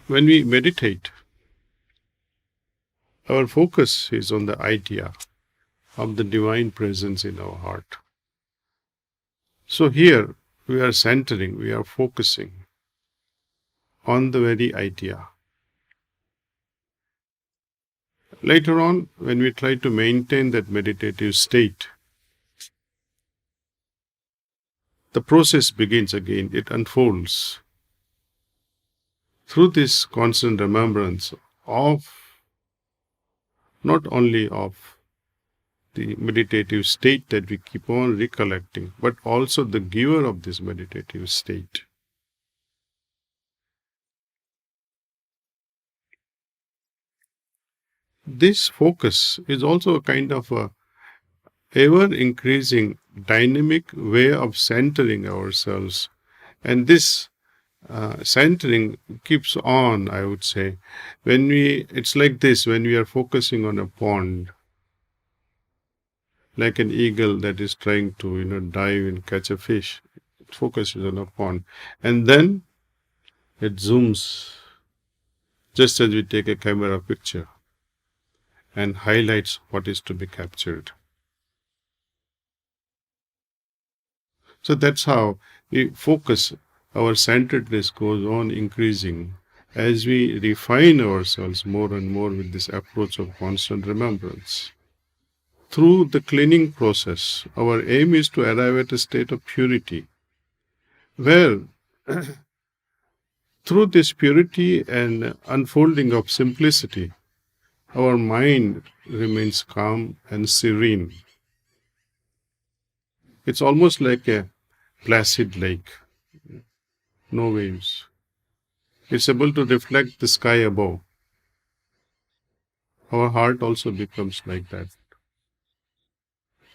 When we meditate, our focus is on the idea of the divine presence in our heart. So here we are centering, we are focusing on the very idea. Later on, when we try to maintain that meditative state, the process begins again, it unfolds through this constant remembrance of not only of the meditative state that we keep on recollecting, but also the giver of this meditative state. This focus is also a kind of a ever-increasing dynamic way of centering ourselves. And this centering keeps on, I would say. It's like this, when we are focusing on a pond, like an eagle that is trying to, dive and catch a fish. It focuses on a pond. And then it zooms, just as we take a camera picture, and highlights what is to be captured. So that's how we focus. Our centeredness goes on increasing as we refine ourselves more and more with this approach of constant remembrance. Through the cleaning process, our aim is to arrive at a state of purity, where through this purity and unfolding of simplicity, our mind remains calm and serene. It's almost like a placid lake, no waves. It's able to reflect the sky above. Our heart also becomes like that,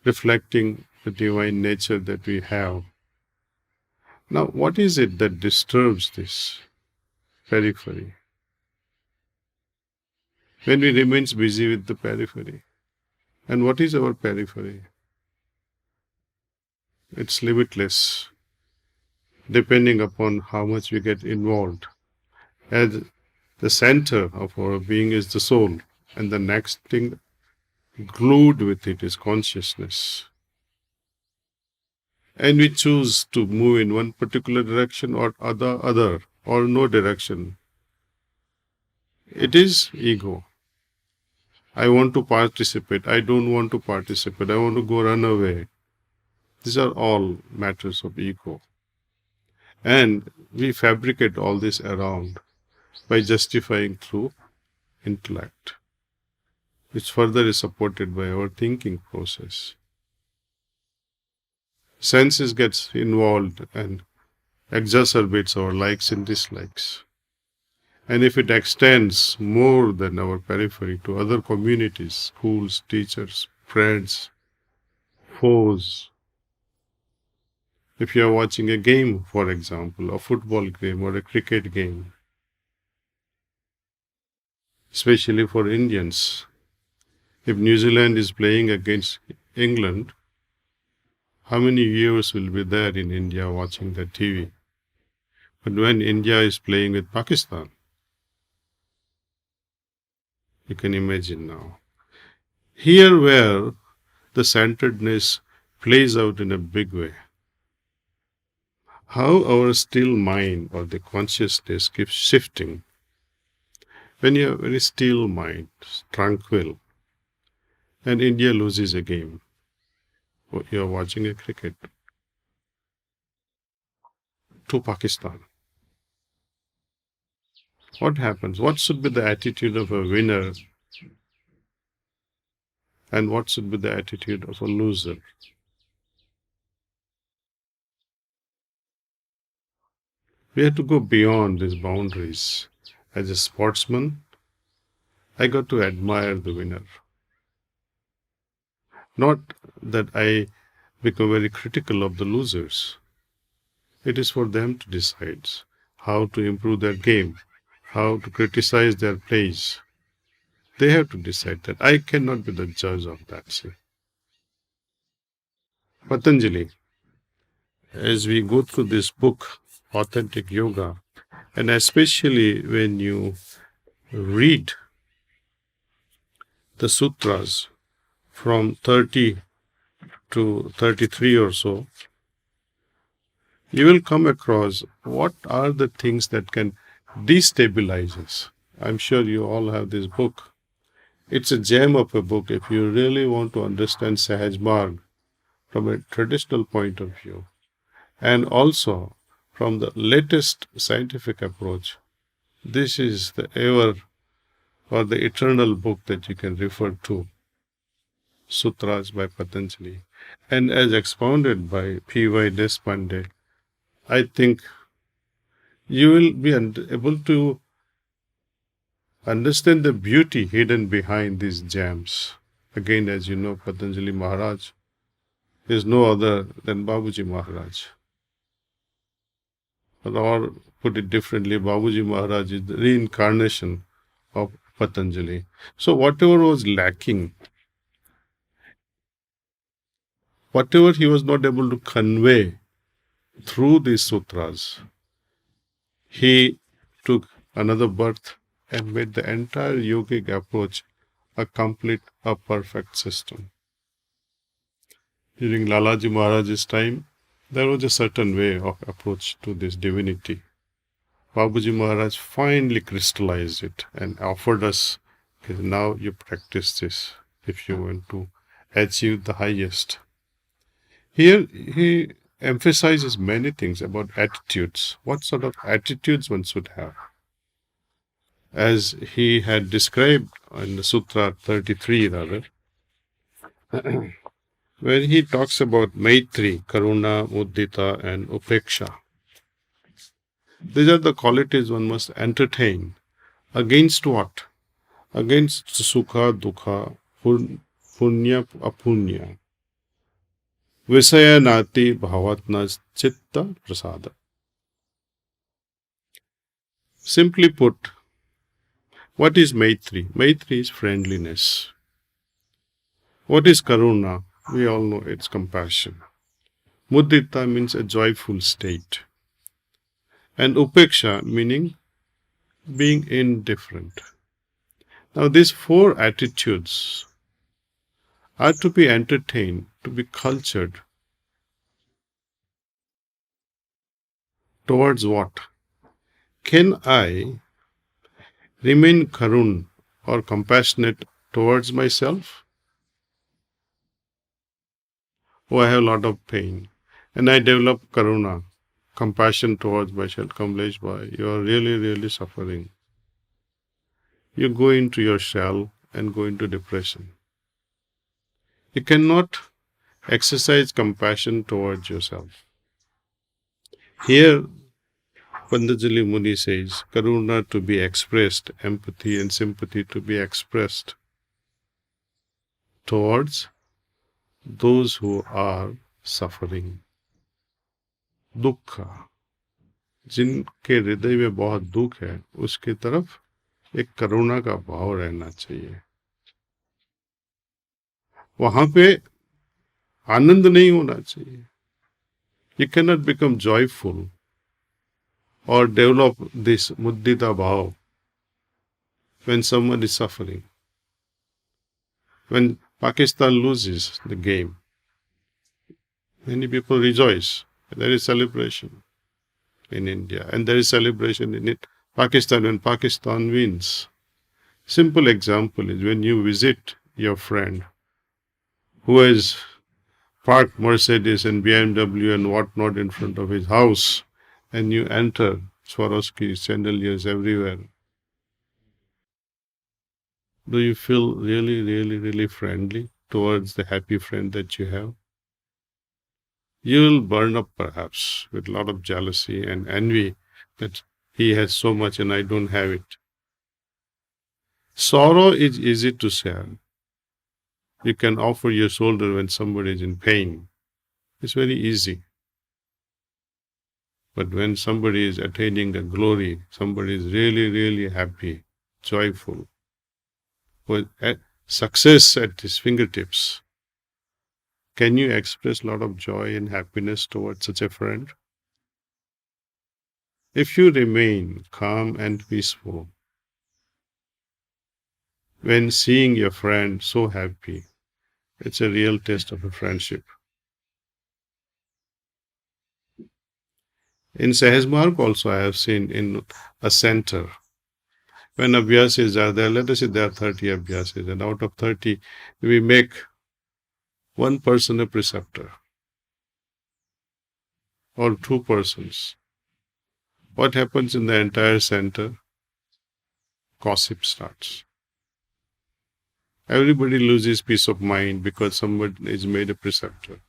reflecting the divine nature that we have. Now, what is it that disturbs this periphery? When we remain busy with the periphery. And what is our periphery? It's limitless, depending upon how much we get involved. As the center of our being is the soul, and the next thing glued with it is consciousness. And we choose to move in one particular direction or other, or no direction. It is ego. I want to participate. I don't want to participate. I want to go run away. These are all matters of ego. And we fabricate all this around by justifying through intellect, which further is supported by our thinking process. Senses gets involved and exacerbates our likes and dislikes. And if it extends more than our periphery to other communities, schools, teachers, friends, foes. If you are watching a game, for example, a football game or a cricket game, especially for Indians, if New Zealand is playing against England, how many viewers will be there in India watching the TV? But when India is playing with Pakistan, you can imagine now. Here where the centeredness plays out in a big way. How our still mind or the consciousness keeps shifting. When you have a very still mind, tranquil, and India loses a game, or you are watching a cricket, to Pakistan. What happens? What should be the attitude of a winner? And what should be the attitude of a loser? We have to go beyond these boundaries. As a sportsman, I got to admire the winner. Not that I become very critical of the losers. It is for them to decide how to improve their game, how to criticize their plays. They have to decide that. I cannot be the judge of that. See. Patanjali, as we go through this book, Authentic Yoga, And especially when you read the sutras from 30 to 33 or so, you will come across what are the things that can destabilize us. I'm sure you all have this book. It's a gem of a book if you really want to understand Sahaj Marg from a traditional point of view and also from the latest scientific approach. This is the ever or the eternal book that you can refer to, Sutras by Patanjali. And as expounded by P.Y. Deshpande, I think you will be able to understand the beauty hidden behind these gems. Again, as you know, Patanjali Maharaj is no other than Babuji Maharaj. Or put it differently, Babuji Maharaj is the reincarnation of Patanjali. So whatever was lacking, whatever he was not able to convey through these sutras, he took another birth and made the entire yogic approach a complete, a perfect system. During Lalaji Maharaj's time, there was a certain way of approach to this divinity. Babuji Maharaj finally crystallized it and offered us, okay, now you practice this if you want to achieve the highest. Here he emphasizes many things about attitudes, what sort of attitudes one should have. As he had described in the Sutra 33 rather, where he talks about Maitri, Karuna, Mudita and Upeksha. These are the qualities one must entertain. Against what? Against Sukha, Dukha, Punya, Apunya. Visayanati Bhavatna Chitta Prasada. Simply put, what is Maitri? Maitri is friendliness. What is Karuna? We all know it's compassion. Mudita means a joyful state. And Upeksha meaning being indifferent. Now these four attitudes are to be entertained, to be cultured. Towards what? Can I remain karun or compassionate towards myself? Oh, I have a lot of pain. And I develop karuna, compassion towards myself. Kamlesh bhai, you are really, really suffering. You go into your shell and go into depression. You cannot exercise compassion towards yourself. Here, Patanjali Muni says, karuna to be expressed, empathy and sympathy to be expressed towards those who are suffering. दुख, जिनके हृदय में बहुत दुख है, उसकी तरफ एक करुणा का भाव रहना चाहिए. वहां पे आनंद नहीं होना चाहिए. You cannot become joyful or develop this muddita bhav when someone is suffering. When Pakistan loses the game, many people rejoice. There is celebration in India, and there is celebration in Pakistan when Pakistan wins. Simple example is when you visit your friend who has parked Mercedes and BMW and whatnot in front of his house, and you enter Swarovski chandeliers everywhere. Do you feel really, really, really friendly towards the happy friend that you have? You will burn up perhaps with a lot of jealousy and envy that he has so much and I don't have it. Sorrow is easy to share. You can offer your shoulder when somebody is in pain. It's very easy. But when somebody is attaining the glory, somebody is really, really happy, joyful, with success at his fingertips, can you express a lot of joy and happiness towards such a friend? If you remain calm and peaceful when seeing your friend so happy, it's a real test of a friendship. In Sahaj Marg also I have seen in a center, when abhyasis are there, let us say there are 30 abhyasis, and out of 30, we make one person a preceptor or two persons. What happens in the entire center? Gossip starts. Everybody loses peace of mind because someone is made a preceptor.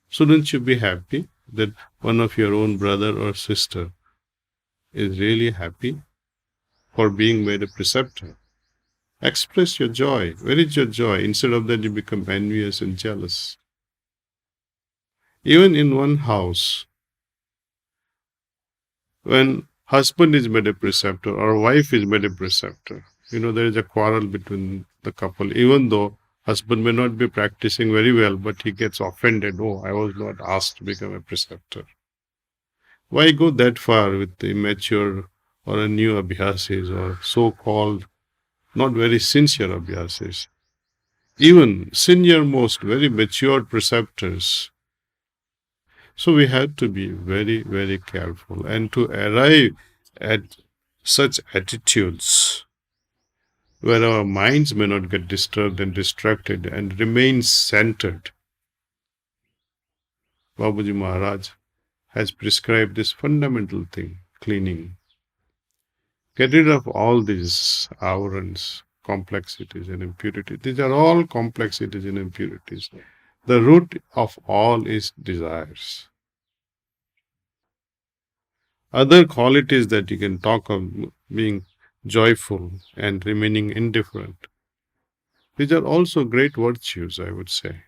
Shouldn't you be happy that one of your own brother or sister is really happy for being made a preceptor? Express your joy. Where is your joy? Instead of that, you become envious and jealous. Even in one house, when husband is made a preceptor or wife is made a preceptor, there is a quarrel between the couple, even though husband may not be practicing very well, but he gets offended. Oh, I was not asked to become a preceptor. Why go that far with the immature or a new abhyasis or so-called not very sincere abhyasis? Even senior most, very matured preceptors. So we have to be very, very careful, and to arrive at such attitudes where our minds may not get disturbed and distracted and remain centered. Babuji Maharaj has prescribed this fundamental thing, cleaning. Get rid of all these avarans, complexities and impurities. These are all complexities and impurities. The root of all is desires. Other qualities that you can talk of, being joyful and remaining indifferent, these are also great virtues, I would say.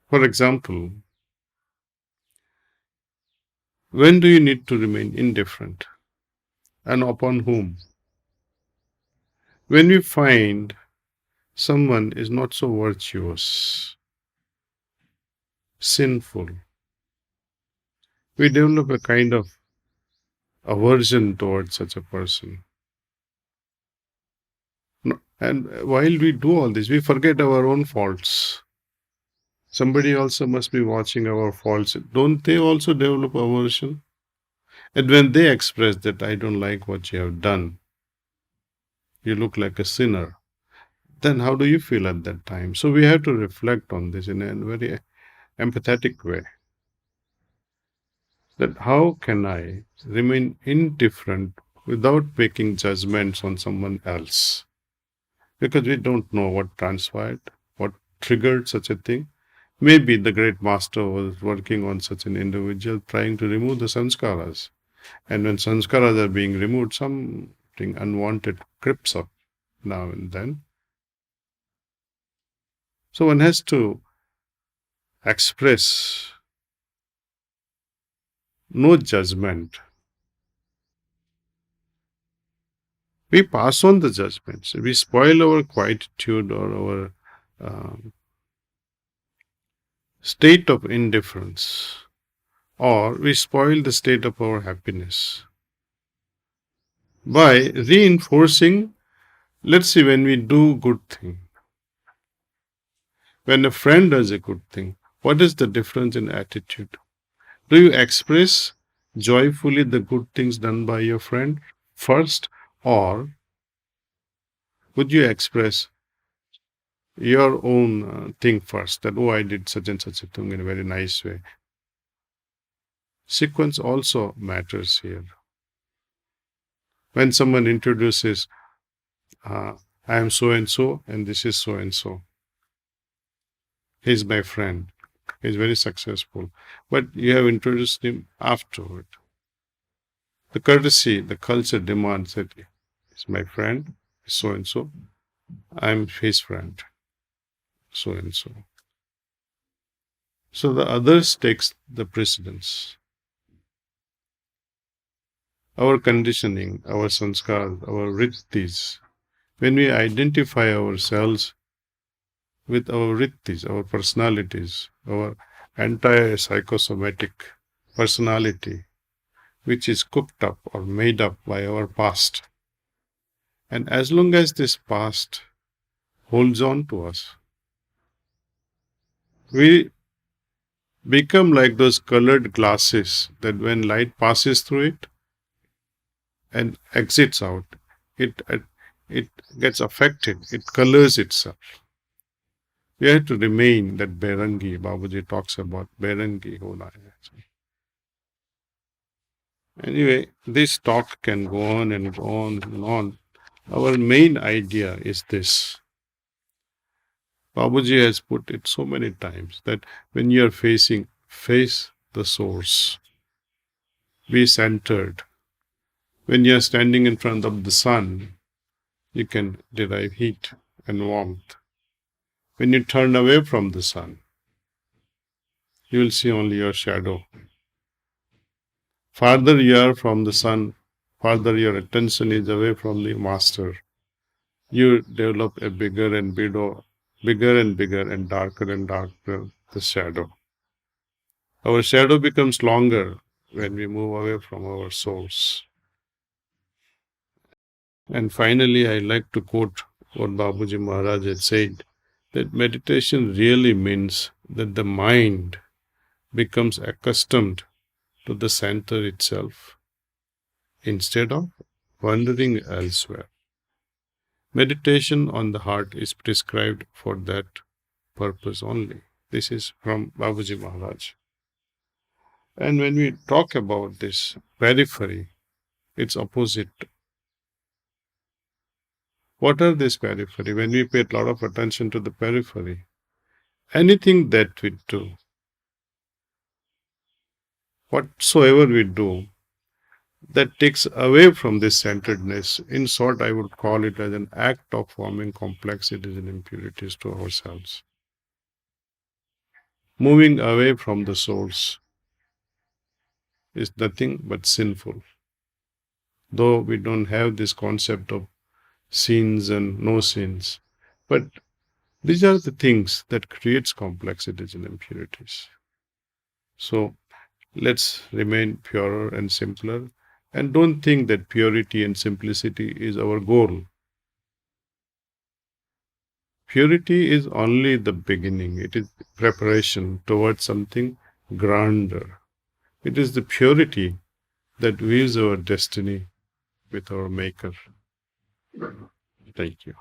For example, when do you need to remain indifferent? And upon whom? When we find someone is not so virtuous, sinful, we develop a kind of aversion towards such a person. And while we do all this, we forget our own faults. Somebody also must be watching our faults. Don't they also develop aversion? And when they express that, I don't like what you have done, you look like a sinner, then how do you feel at that time? So we have to reflect on this in a very empathetic way. That how can I remain indifferent without making judgments on someone else? Because we don't know what transpired, what triggered such a thing. Maybe the great master was working on such an individual, trying to remove the sanskaras. And when sanskaras are being removed, something unwanted creeps up now and then. So one has to express no judgment. We pass on the judgments. We spoil our quietude or our state of indifference, or we spoil the state of our happiness by reinforcing. Let's see, when we do good thing, when a friend does a good thing, what is the difference in attitude? Do you express joyfully the good things done by your friend first, or would you express your own thing first, that, oh, I did such and such a thing in a very nice way? Sequence also matters here. When someone introduces, I am so and so, and this is so and so, he's my friend, he's very successful, but you have introduced him afterward. The courtesy, the culture demands that he's my friend, so and so, I'm his friend, so and so. So the others takes the precedence. Our conditioning, our sanskar, our vrittis, when we identify ourselves with our vrittis, our personalities, our entire psychosomatic personality which is cooked up or made up by our past. And as long as this past holds on to us, we become like those colored glasses that when light passes through it and exits out, it gets affected, it colors itself. We have to remain that Berangi. Babaji talks about Berangi Hona hai. Anyway, this talk can go on and on and on. Our main idea is this. Babaji has put it so many times that when you are face the source. Be centered. When you are standing in front of the sun, you can derive heat and warmth. When you turn away from the sun, you will see only your shadow. Farther you are from the sun, farther your attention is away from the master. You develop a bigger and bigger and darker the shadow. Our shadow becomes longer when we move away from our source. And finally, I like to quote what Babuji Maharaj had said, that meditation really means that the mind becomes accustomed to the center itself instead of wandering elsewhere. Meditation on the heart is prescribed for that purpose only. This is from Babuji Maharaj. And when we talk about this periphery, it's opposite. What are this periphery? When we pay a lot of attention to the periphery, anything that we do, whatsoever we do, that takes away from this centeredness. In short, I would call it as an act of forming complexities and impurities to ourselves. Moving away from the source is nothing but sinful. Though we don't have this concept of sins and no sins, but these are the things that creates complexities and impurities. So let's remain purer and simpler, and don't think that purity and simplicity is our goal. Purity is only the beginning. It is preparation towards something grander. It is the purity that weaves our destiny with our Maker. Thank you.